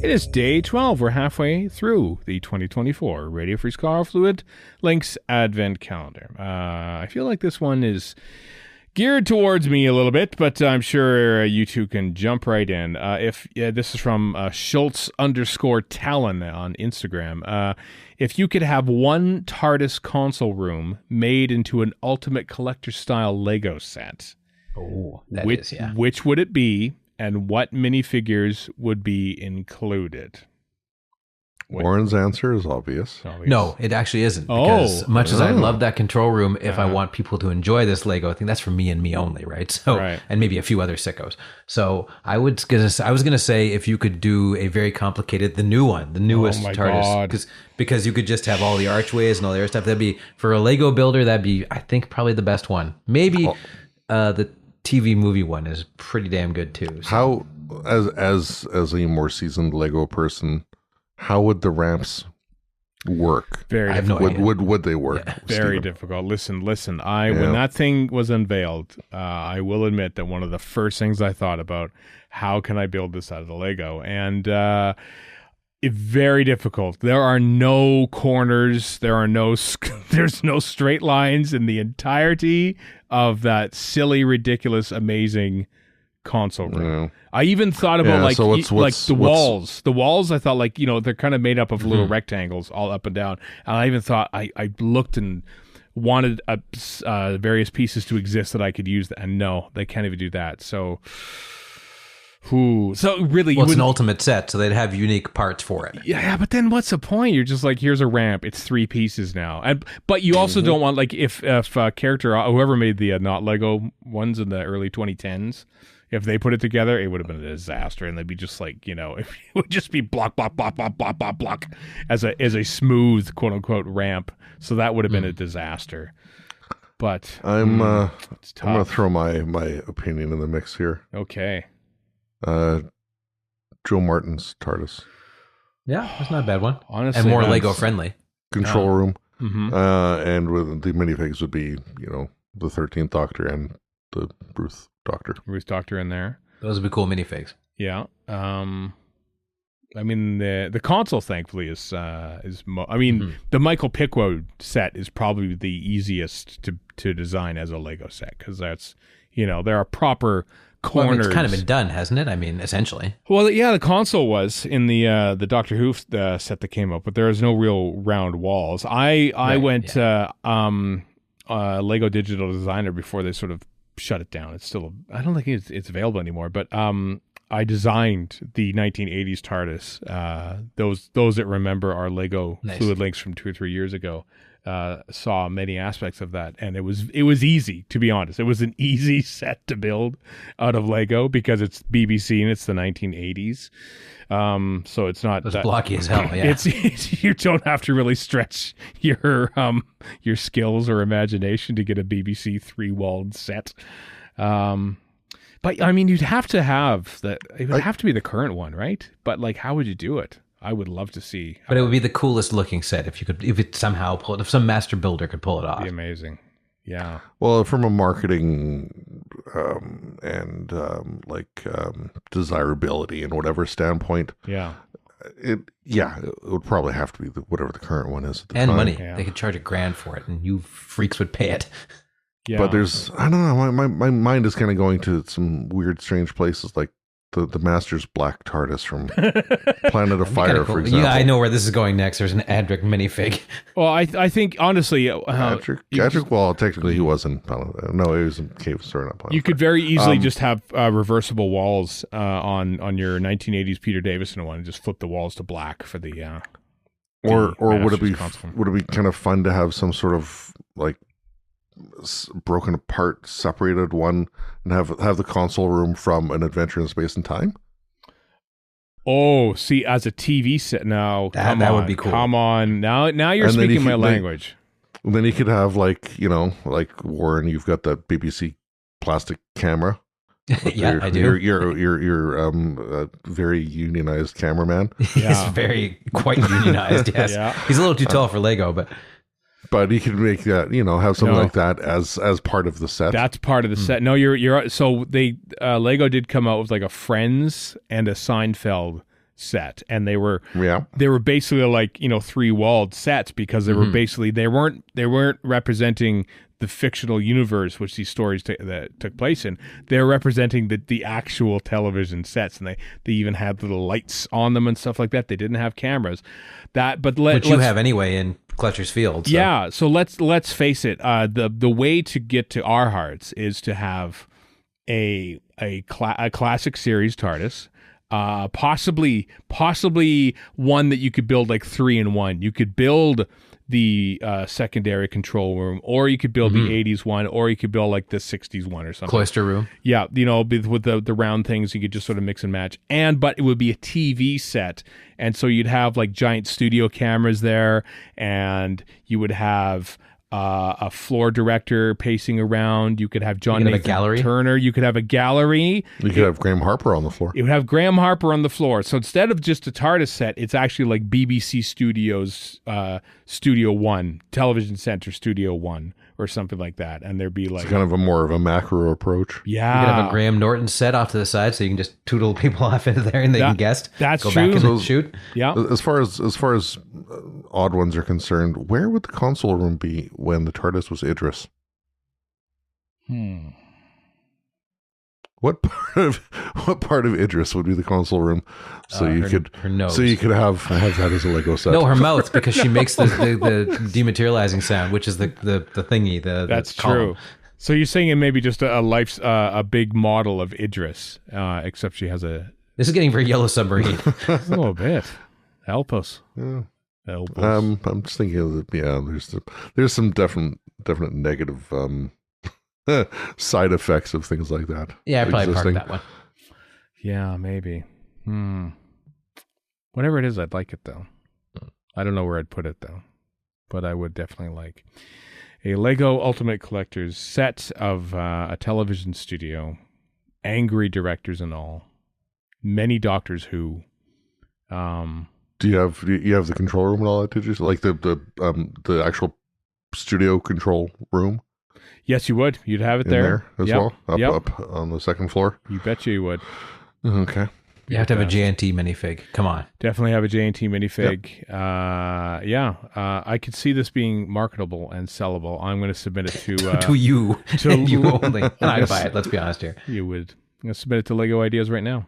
It is day 12. We're halfway through the 2024 Radio Free Skaro Fluid Links Advent Calendar. I feel like this one is geared towards me a little bit, but I'm sure you two can jump right in. This is from Schultz_Talon on Instagram. If you could have one TARDIS console room made into an ultimate collector-style Lego set, which would it be? And what minifigures would be included? Warren's answer is obvious. No, it actually isn't. Because much as I love that control room, if I want people to enjoy this Lego thing, that's for me and me only, right? So, and maybe a few other sickos. So I was gonna say if you could do a very complicated, the newest TARDIS, because you could just have all the archways and all the other stuff. That'd be for a Lego builder. That'd be, I think, probably the best one. Maybe the TV movie one is pretty damn good too. So. How, as a more seasoned Lego person, how would the ramps work? Very difficult. Would they work? Yeah. Very difficult. Listen. When that thing was unveiled, I will admit that one of the first things I thought about, how can I build this out of the Lego? And it's very difficult. There are no corners. There's no straight lines in the entirety of that silly, ridiculous, amazing console room. Yeah. I even thought about the walls. The walls, I thought they're kind of made up of little rectangles all up and down. And I even thought I looked and wanted various pieces to exist that I could use. And no, they can't even do that. So really, it's an ultimate set, so they'd have unique parts for it. Yeah, but then what's the point? You're just like, here's a ramp. It's 3 pieces now, but you also don't want if a character, whoever made the not Lego ones in the early 2010s, if they put it together, it would have been a disaster, and they'd be just it would just be block as a smooth quote unquote ramp. So that would have been a disaster. But I'm gonna throw my opinion in the mix here. Okay. Joe Martin's TARDIS. Yeah, that's not a bad one. Honestly, and more Lego friendly. Control room. And with the minifigs would be, the 13th Doctor and the Ruth Doctor in there. Those would be cool minifigs. Yeah. I mean the console thankfully is the Michael Pickwood set is probably the easiest to design as a Lego set, because that's there are proper corners. Well, it's kind of been done, hasn't it? I mean, essentially. Well, yeah, the console was in the Doctor Who set that came up, but there is no real round walls. I went Lego Digital Designer before they sort of shut it down. It's still, I don't think it's available anymore, but I designed the 1980s TARDIS. Those that remember our Lego Fluid Links from 2 or 3 years ago saw many aspects of that, and it was easy, to be honest. It was an easy set to build out of Lego because it's BBC and it's the 1980s. So it's not that blocky as hell. Yeah, it's you don't have to really stretch your skills or imagination to get a BBC 3-walled set. But I mean, you'd have to have that. It would have to be the current one, right? But how would you do it? I would love to see. But it would be the coolest looking set if it somehow if some master builder could pull it off. It'd be amazing. Yeah. Well, from a marketing desirability and whatever standpoint, it would probably have to be whatever the current one is at the time. And money. Yeah. They could charge $1,000 for it, and you freaks would pay it. Yeah. But there's, I don't know, my mind is kind of going to some weird, strange places, like the Master's Black TARDIS from Planet of Fire, for example. Yeah, I know where this is going next. There's an Adric minifig. Well, I think, honestly... Adric, well, technically he was in... No, he was in Cave Star, not Planet You could very easily just have reversible walls on your 1980s Peter Davison one and just flip the walls to black for the... Or would it be kind of fun to have some sort of, broken apart, separated one, and have the console room from An Adventure in Space and Time? Oh, see, as a TV set now, that would be cool. Come on, now you're speaking my language. Then you could have Warren, you've got that BBC plastic camera. Yeah, I do. You're a very unionized cameraman. He's quite unionized. Yes, he's a little too tall for Lego, but you could make that, have something like that as part of the set. That's part of the set. No, you're so they Lego did come out with a Friends and a Seinfeld set, and they were Yeah. basically like, 3-walled sets, because they were basically they weren't representing the fictional universe which these stories that took place in. They're representing the actual television sets, and they even had little lights on them and stuff like that. They didn't have cameras. Which you have anyway in Fletcher's Field. So. Yeah, so let's face it. The way to get to our hearts is to have a classic series TARDIS. Possibly one that you could build like 3-in-1. You could build the secondary control room, or you could build the 80s one, or you could build like the 60s one or something. Cloister room. Yeah, with the round things, you could just sort of mix and match. But it would be a TV set, and so you'd have like giant studio cameras there, and you would have a floor director pacing around. You could have John Nathan Turner. You could have a gallery. You could have Graham Harper on the floor. You would have Graham Harper on the floor. So instead of just a TARDIS set, it's actually like BBC Studios Studio One, Television Center Studio One, or something like that. And there'd be like... It's kind of more of a macro approach. Yeah. You could have a Graham Norton set off to the side, so you can just tootle people off into there and they can guest. That's go true. Back and shoot. Yeah. As far as odd ones are concerned, where would the console room be when the TARDIS was Idris? What part of Idris would be the console room? So her nose. So you could have that as a Lego set. No, her mouth, because she makes the dematerializing sound, which is the thingy. That's the column. true. So you're saying it may be just a big model of Idris, except she has a... This is getting very Yellow Submarine. A little bit. Help us. Yeah. Help us. I'm just thinking that there's some definite negative side effects of things like that. Yeah, I probably parked that one. Yeah, maybe. Whatever it is, I'd like it though. I don't know where I'd put it though, but I would definitely like a Lego Ultimate Collector's set of a television studio, angry directors and all, many Doctors Who. Do you have the control room and all that? Did you like the actual studio control room? Yes, you would. You'd have it in there as well, up on the second floor. You betcha you would. Okay. You have to have a JNT minifig. Come on. Definitely have a JNT minifig. Yep. I could see this being marketable and sellable. I'm going to submit it to to you. To you only. And I'd buy it. Let's be honest here. You would. I'm going to submit it to Lego Ideas right now.